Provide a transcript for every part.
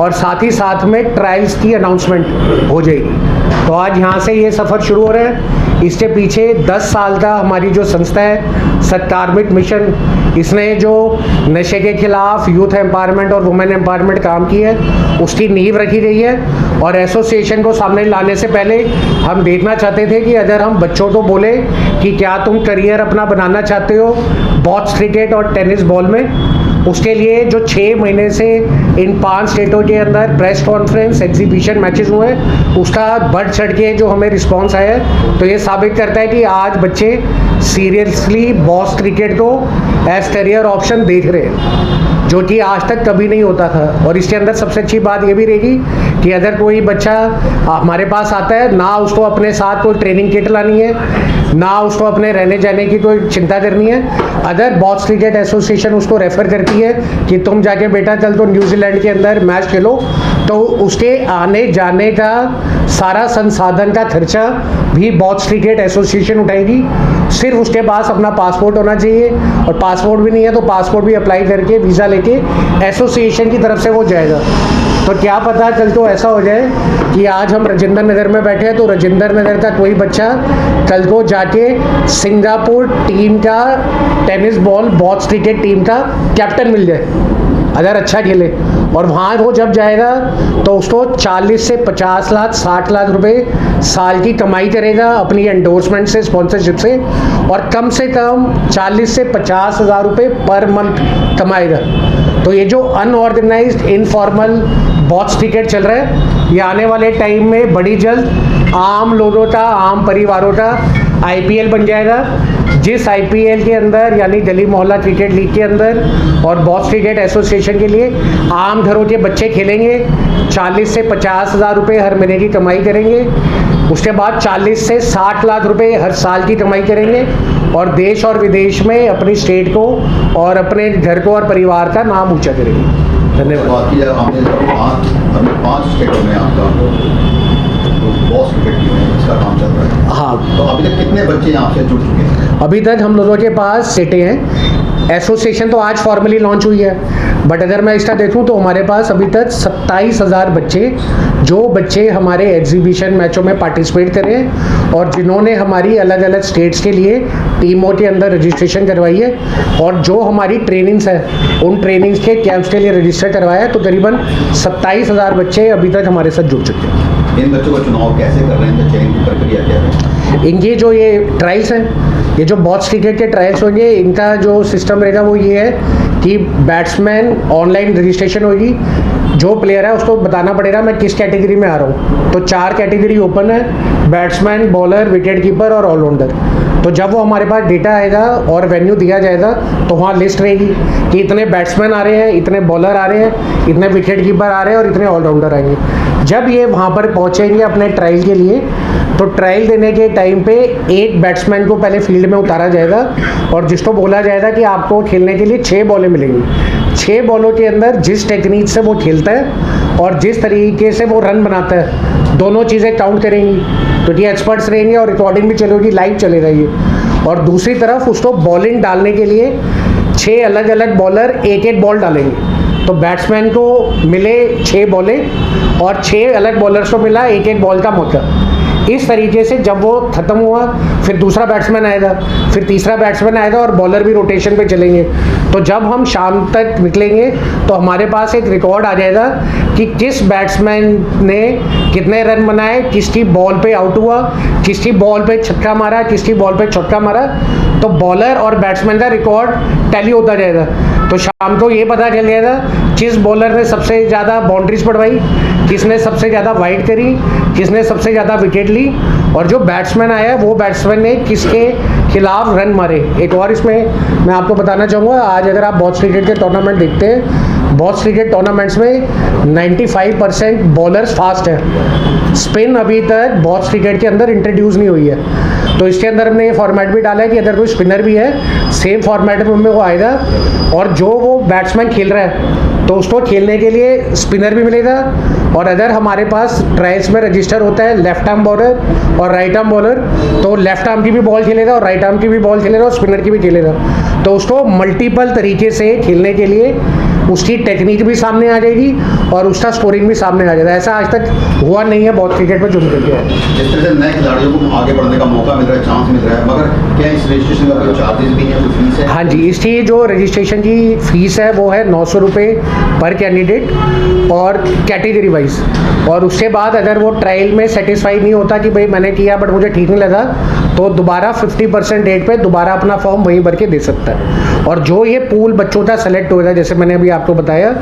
और साथ ही साथ में ट्रायल्स की अनाउंसमेंट हो जाएगी। तो आज यहाँ से ये सफ़र शुरू हो रहा है। इसके पीछे 10 साल का हमारी जो संस्था है सत्कारमिक मिशन, इसने जो नशे के खिलाफ यूथ एम्पावरमेंट और वुमेन एम्पावरमेंट काम की है उसकी नींव रखी गई है। और एसोसिएशन को सामने लाने से पहले हम देखना चाहते थे कि अगर हम बच्चों को बोले कि क्या तुम करियर अपना बनाना चाहते हो बॉक्स क्रिकेट और टेनिस बॉल में, उसके लिए जो 6 महीने से इन 5 स्टेटों के अंदर प्रेस कॉन्फ्रेंस एग्जीबिशन मैचेस हुए हैं, उसका बढ़ चढ़ के जो हमें रिस्पांस आया है, तो ये साबित करता है कि आज बच्चे सीरियसली बॉक्स क्रिकेट को एज करियर ऑप्शन देख रहे हैं, जो कि आज तक कभी नहीं होता था। और इसके अंदर सबसे अच्छी बात ये भी रहेगी कि अगर कोई बच्चा हमारे पास आता है, ना उसको अपने साथ कोई ट्रेनिंग किट लानी है, ना उसको अपने रहने जाने की कोई चिंता करनी है। अगर बॉक्स क्रिकेट एसोसिएशन उसको रेफ़र करती है कि तुम जाके बेटा चल तो न्यूजीलैंड के अंदर मैच खेलो, तो उसके आने जाने का सारा संसाधन का खर्चा भी बॉक्स क्रिकेट एसोसिएशन उठाएगी। सिर्फ उसके पास अपना पासपोर्ट होना चाहिए, और पासपोर्ट भी नहीं है तो पासपोर्ट भी अप्लाई करके वीज़ा लेके एसोसिएशन की तरफ से वो जाएगा। तो क्या पता कल तो ऐसा हो जाए कि आज हम राजेंद्र नगर में बैठे हैं तो राजेंद्र नगर का कोई बच्चा कल को जाके सिंगापुर टीम का tennis ball box cricket team का कैप्टन मिल जाए अगर अच्छा खेले। और वहाँ वो जब जाएगा तो उसको 40 से 50 लाख 60 लाख रुपए साल की कमाई करेगा अपनी एंडोर्समेंट से, स्पॉन्सरशिप से, और कम से कम 40 से 50 हज़ार रुपये पर मंथ कमाएगा। तो ये जो अनऑर्गेनाइज्ड इनफॉर्मल बॉक्स क्रिकेट चल रहा है, ये आने वाले टाइम में बड़ी जल्द आम लोगों का, आम परिवारों का IPL बन जाएगा, जिस IPL के अंदर यानी गली मोहल्ला क्रिकेट लीग के अंदर और बॉक्स क्रिकेट एसोसिएशन के लिए आम घरों के बच्चे खेलेंगे, 40 से 50 हज़ार रुपये हर महीने की कमाई करेंगे, उसके बाद 40 से 60 लाख रुपए हर साल की कमाई करेंगे, और देश और विदेश में अपनी स्टेट को और अपने घर को और परिवार का नाम ऊंचा करेंगे। धन्यवाद। बात की जाए हमने 5 स्टेटों में आपका बॉक्स क्रिकेट टीम है, इसका काम चल रहा है। हाँ, तो अभी तक कितने बच्चे यहाँ से जुड़ चुके हैं? अभी तक हम लोगों के पास सेटें हैं। एसोसिएशन तो आज फॉर्मली लॉन्च हुई है, बट अगर मैं इसका देखूं तो हमारे पास अभी तक 27,000 बच्चे, जो बच्चे हमारे एग्जीबिशन मैचों में पार्टिसिपेट करें और जिन्होंने हमारी अलग अलग स्टेट्स के लिए टीमों के अंदर रजिस्ट्रेशन करवाई है, और जो हमारी ट्रेनिंग्स है उन ट्रेनिंग्स के कैंप्स के लिए रजिस्टर करवाया है, तो करीबन 27,000 बच्चे अभी तक हमारे साथ जुड़ चुके हैं। इन बच्चों का चुनाव कैसे कर रहे हैं, चयन की प्रक्रिया क्या है? इनकी जो ये ट्रायल्स हैं, ये जो बॉक्स क्रिकेट के ट्रायल्स होंगे, इनका जो सिस्टम रहेगा वो ये है कि बैट्समैन ऑनलाइन रजिस्ट्रेशन होगी। जो प्लेयर है उसको बताना पड़ेगा मैं किस कैटेगरी में आ रहा हूँ। तो 4 कैटेगरी ओपन है, बैट्समैन, बॉलर, विकेट कीपर और ऑलराउंडर। तो जब वो हमारे पास डेटा आएगा और वेन्यू दिया जाएगा तो वहाँ लिस्ट रहेगी कि इतने बैट्समैन आ रहे हैं, इतने बॉलर आ रहे हैं, इतने विकेट कीपर आ रहे हैं और इतने ऑलराउंडर आएंगे। जब ये वहाँ पर पहुँचेंगे अपने ट्रायल के लिए, तो ट्रायल देने के टाइम पे एक बैट्समैन को पहले फील्ड में उतारा जाएगा और जिसको बोला जाएगा कि आपको खेलने के लिए 6 बॉलें मिलेंगी। 6 बॉलों के अंदर जिस टेक्निक से वो खेलता है और जिस तरीके से वो रन बनाता है, दोनों चीज़ें काउंट करेंगी, क्योंकि एक्सपर्ट्स रहेंगे और रिकॉर्डिंग भी चलेगी, लाइव चलेगा ये। और दूसरी तरफ उसको बॉलिंग डालने के लिए 6 अलग अलग बॉलर एक बॉल डालेंगे। तो बैट्समैन को मिले 6 बॉलें और 6 अलग बॉलर्स को मिला एक बॉल का मौका। इस तरीके से जब वो ख़त्म हुआ, फिर दूसरा बैट्समैन आएगा, फिर तीसरा बैट्समैन आएगा और बॉलर भी रोटेशन पे चलेंगे। तो जब हम शाम तक निकलेंगे तो हमारे पास एक रिकॉर्ड आ जाएगा कि किस बैट्समैन ने कितने रन बनाए, किसकी बॉल पे आउट हुआ, किसकी बॉल पे छक्का मारा, किसकी बॉल पे चौका मारा। तो बॉलर और बैट्समैन का रिकॉर्ड टैली होता जाएगा। तो शाम को ये पता चल जाएगा किस बॉलर ने सबसे ज़्यादा बाउंड्रीज पड़वाई, किसने सबसे ज़्यादा वाइड करी, किसने सबसे ज़्यादा विकेट ली, और जो बैट्समैन आया वो बैट्समैन ने किसके खिलाफ रन मारे। एक और इसमें मैं आपको बताना चाहूँगा, आज अगर आप बॉक्स क्रिकेट के टूर्नामेंट देखते हैं, बॉक्स क्रिकेट टूर्नामेंट्स में 95% बॉलर्स फास्ट हैं। स्पिन अभी तक बॉक्स क्रिकेट के अंदर इंट्रोड्यूस नहीं हुई है। तो इसके अंदर हमने ये फॉर्मेट भी डाला है कि अगर कोई स्पिनर भी है, सेम फॉर्मेट में वो आएगा, और जो वो बैट्समैन खेल रहा है तो उसको खेलने के लिए स्पिनर भी मिलेगा। और अगर हमारे पास ट्रायल्स में रजिस्टर होता है लेफ्ट आर्म बॉलर और राइट आर्म बॉलर, तो लेफ्ट आर्म की भी बॉल खेलेगा और राइट आर्म की भी बॉल खेलेगा और स्पिनर की भी खेलेगा। तो उसको मल्टीपल तरीके से खेलने के लिए उसकी टेक्निक भी सामने आ जाएगी और उसका स्कोरिंग भी सामने आ जाएगा। ऐसा आज तक हुआ नहीं है बहुत क्रिकेट में जो निकल गया है। जिस तरह से नए खिलाड़ियों को आगे बढ़ने का मौका मिल रहा है, चांस मिल रहा है, मगर क्या इस रजिस्ट्रेशन का कोई चार्जेस भी है, कोई फीस है? हाँ जी, इसकी जो रजिस्ट्रेशन की फ़ीस है वो है 900 रुपये पर कैंडिडेट और कैटेगरी वाइज। और उसके बाद अगर वो ट्रायल में सेटिस्फाई नहीं होता कि भाई मैंने किया बट मुझे ठीक नहीं लगा, तो दोबारा 50% रेट पे दोबारा अपना फॉर्म वहीं भर के दे सकता है। और जो ये पूल बच्चों का सेलेक्ट होगा, जैसे मैंने अभी आपको बताया,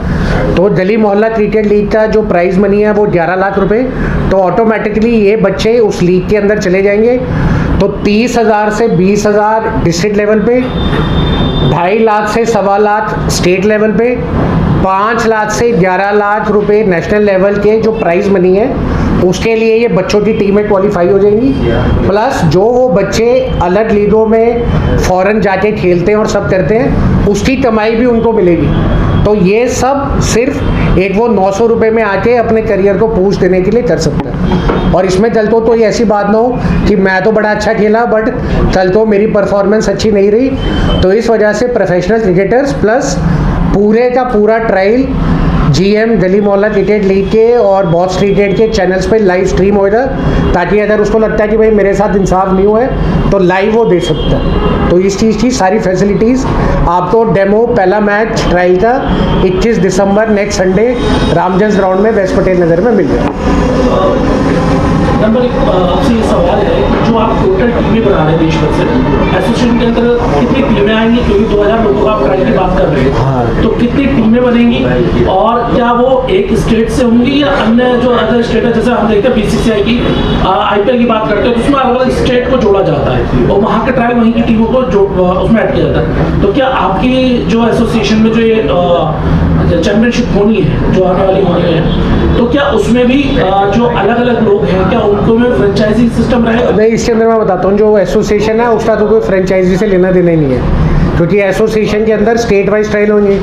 तो गली मोहल्ला क्रिकेट लीग का जो प्राइज़ मनी है वो 11 लाख रुपए, तो ऑटोमेटिकली ये बच्चे उस लीग के अंदर चले जाएंगे। तो 30,000 से 20,000 डिस्ट्रिक्ट लेवल पे, 2.5 लाख से 1.25 लाख स्टेट लेवल पे, 5 लाख से 11 लाख रुपए नेशनल लेवल के जो प्राइज़ मनी है उसके लिए ये बच्चों की टीमें क्वालिफाई हो जाएंगी। प्लस जो वो बच्चे अलग लीगों में फॉरेन जाके खेलते हैं और सब करते हैं, उसकी कमाई भी उनको मिलेगी। तो ये सब सिर्फ एक वो 900 रुपये में आके अपने करियर को पूछ देने के लिए कर सकता है। और इसमें कल तो ये ऐसी बात ना हो कि मैं तो बड़ा अच्छा खेला बट कल तो मेरी परफॉर्मेंस अच्छी नहीं रही। तो इस वजह से प्रोफेशनल क्रिकेटर्स प्लस पूरे का पूरा ट्रायल GM गली मोहल्ला क्रिकेट लीग के और बॉस क्रिकेट के चैनल्स पे लाइव स्ट्रीम होगा, ताकि अगर उसको लगता है कि भाई मेरे साथ इंसाफ नहीं हुआ है तो लाइव वो दे सकता है। तो इस चीज़ की सारी फैसिलिटीज़ आपको डेमो पहला मैच ट्रायल का 21 दिसंबर नेक्स्ट संडे रामजन्स ग्राउंड में वेस्ट पटेल नगर में मिल जाएगा। नंबर एक आपसे ये सवाल है कि जो आप टोटल टीमें बना रहे हैं देश भर से, एसोसिएशन के अंदर कितनी टीमें आएंगी? क्योंकि 2000 लोगों का आप ट्रायल की बात कर रहे हैं, हाँ। तो कितनी टीमें बनेंगी और क्या वो एक स्टेट से होंगी या अन्य जो अदर स्टेट है, जैसे हम देखते हैं BCCI की IPL की बात करते हैं तो उसमें अलग अलग स्टेट को जोड़ा जाता है और वहाँ के ट्रायल वहीं की टीमों को उसमें ऐड किया जाता है। तो क्या आपकी जो एसोसिएशन में जो ये चैंपियनशिप होनी है, जो आने वाली होनी है, तो क्या उसमें भी जो अलग अलग लोग हैं क्या उनको में फ्रेंचाइजी सिस्टम रहेगा? नहीं, इसके अंदर मैं बताता हूँ, जो एसोसिएशन है उसका तो कोई फ्रेंचाइजी से लेना देना ही नहीं है, क्योंकि एसोसिएशन के अंदर स्टेट वाइज ट्रायल होंगे।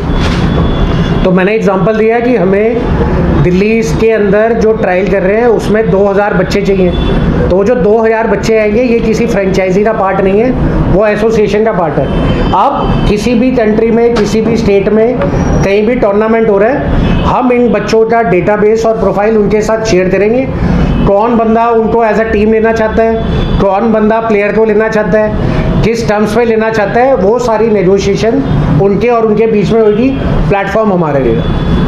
तो मैंने एग्जांपल दिया कि हमें दिल्ली के अंदर जो ट्रायल कर रहे हैं उसमें 2000 बच्चे चाहिए, तो जो 2000 बच्चे आएंगे ये किसी फ्रेंचाइजी का पार्ट नहीं है, वो एसोसिएशन का पार्ट है। अब किसी भी कंट्री में किसी भी स्टेट में कहीं भी टूर्नामेंट हो रहा है, हम इन बच्चों का डेटाबेस और प्रोफाइल उनके साथ शेयर करेंगे। कौन बंदा उनको एज अ टीम लेना चाहता है, कौन बंदा प्लेयर को लेना चाहता है, किस टर्म्स पे लेना चाहता है, वो सारी नेगोशिएशन उनके और उनके बीच में होगी। प्लेटफॉर्म हमारे लिए,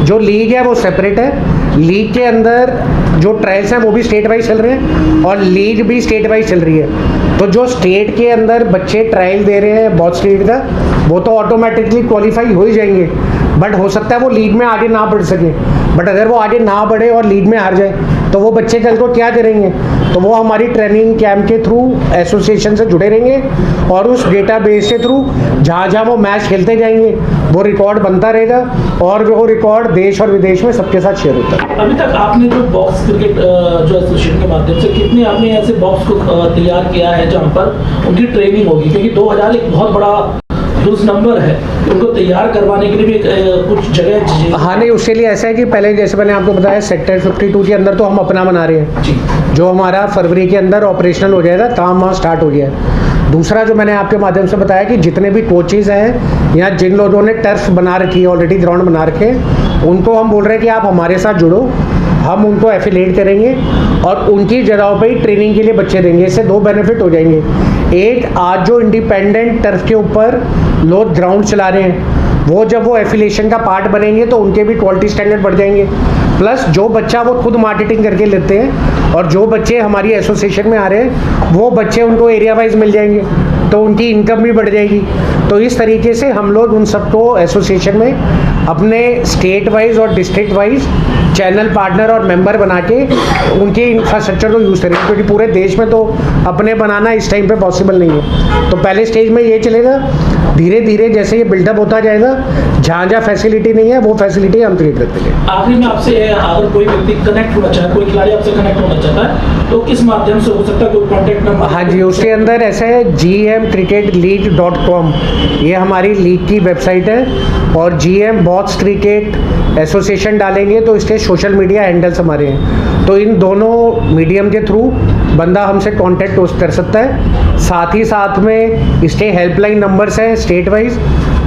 जो लीग है वो सेपरेट है, लीग के अंदर जो ट्रायल्स हैं वो भी स्टेट वाइज चल रहे हैं और लीग भी स्टेट वाइज चल रही है। तो जो स्टेट के अंदर बच्चे ट्रायल दे रहे हैं बहुत स्टेट का, वो तो ऑटोमेटिकली क्वालिफाई हो ही जाएंगे, बट हो सकता है वो लीग में आगे ना बढ़ सके। बट अगर वो आगे ना बढ़े और लीग में हार जाए तो वो बच्चे कल को क्या करेंगे? तो वो हमारी ट्रेनिंग कैंप के थ्रू एसोसिएशन से जुड़े रहेंगे और उस डेटाबेस के थ्रू जहाँ जहाँ वो मैच खेलते जाएंगे वो रिकॉर्ड बनता रहेगा और वो रिकॉर्ड देश और विदेश में सबके साथ शेयर होता है। अभी तक आपने जो बॉक्स क्रिकेट जो एसोसिएशन के माध्यम से कितने आपने ऐसे बॉक्स को तैयार किया है जहाँ पर उनकी ट्रेनिंग होगी? क्योंकि 2000 एक बहुत बड़ा ह्यूज नंबर है, उनको तैयार करवाने के लिए भी कुछ जगह चाहिए। हाँ, नहीं, उसके लिए ऐसा है कि पहले जैसे मैंने आपको बताया सेक्टर 52 के अंदर तो हम अपना बना रहे हैं जी, जो हमारा फरवरी के अंदर ऑपरेशनल हो जाएगा, काम वहाँ स्टार्ट हो गया है। दूसरा जो मैंने आपके माध्यम से बताया कि जितने भी कोचेज़ हैं या जिन लोगों ने टर्फ बना रखी है, ऑलरेडी ग्राउंड बना रखे हैं, उनको हम बोल रहे हैं कि आप हमारे साथ जुड़ो, हम उनको एफिलिएट करेंगे और उनकी जगहों पे ही ट्रेनिंग के लिए बच्चे देंगे। इससे दो बेनिफिट हो जाएंगे। एक, आज जो इंडिपेंडेंट टर्फ के ऊपर लोग ग्राउंड चला रहे हैं, वो जब वो एफिलिएशन का पार्ट बनेंगे तो उनके भी क्वालिटी स्टैंडर्ड बढ़ जाएंगे। प्लस जो बच्चा वो खुद मार्केटिंग करके लेते हैं और जो बच्चे हमारी एसोसिएशन में आ रहे हैं वो बच्चे उनको एरिया वाइज मिल जाएंगे, तो उनकी इनकम भी बढ़ जाएगी। तो इस तरीके से हम लोग उन सबको एसोसिएशन में अपने स्टेट वाइज और डिस्ट्रिक्ट वाइज चैनल पार्टनर और मेंबर बना के उनके इंफ्रास्ट्रक्चर को यूज़ करेंगे, क्योंकि पूरे देश में तो अपने बनाना इस टाइम पे पॉसिबल नहीं है। तो पहले स्टेज में ये चलेगा, धीरे धीरे जैसे ये बिल्डअप होता जाएगा, जहाँ जहाँ फैसिलिटी नहीं है वो फैसिलिटी हम क्रिएट करते हैं। आखिरी में आपसे अगर कोई व्यक्ति कनेक्ट होना चाहे, कोई खिलाड़ी आपसे कनेक्ट होना चाहता है तो किस माध्यम से हो सकता है? कोई कॉन्टैक्ट नंबर? हाँ जी, उसके अंदर ऐसा है gmcricketleague.com, ये हमारी लीग की वेबसाइट है और GM बॉक्स क्रिकेट एसोसिएशन डालेंगे तो इसके सोशल मीडिया हैंडल्स हमारे हैं। तो इन दोनों मीडियम के थ्रू बंदा हमसे कांटेक्ट कर सकता है। साथ ही साथ में इसके हेल्पलाइन नंबर्स हैं स्टेट वाइज,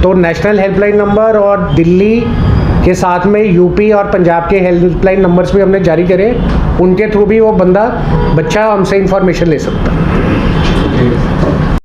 तो नेशनल हेल्पलाइन नंबर और दिल्ली के साथ में यूपी और पंजाब के हेल्पलाइन नंबर्स भी हमने जारी करे, उनके थ्रू भी वो बच्चा हमसे इंफॉर्मेशन ले सकता है।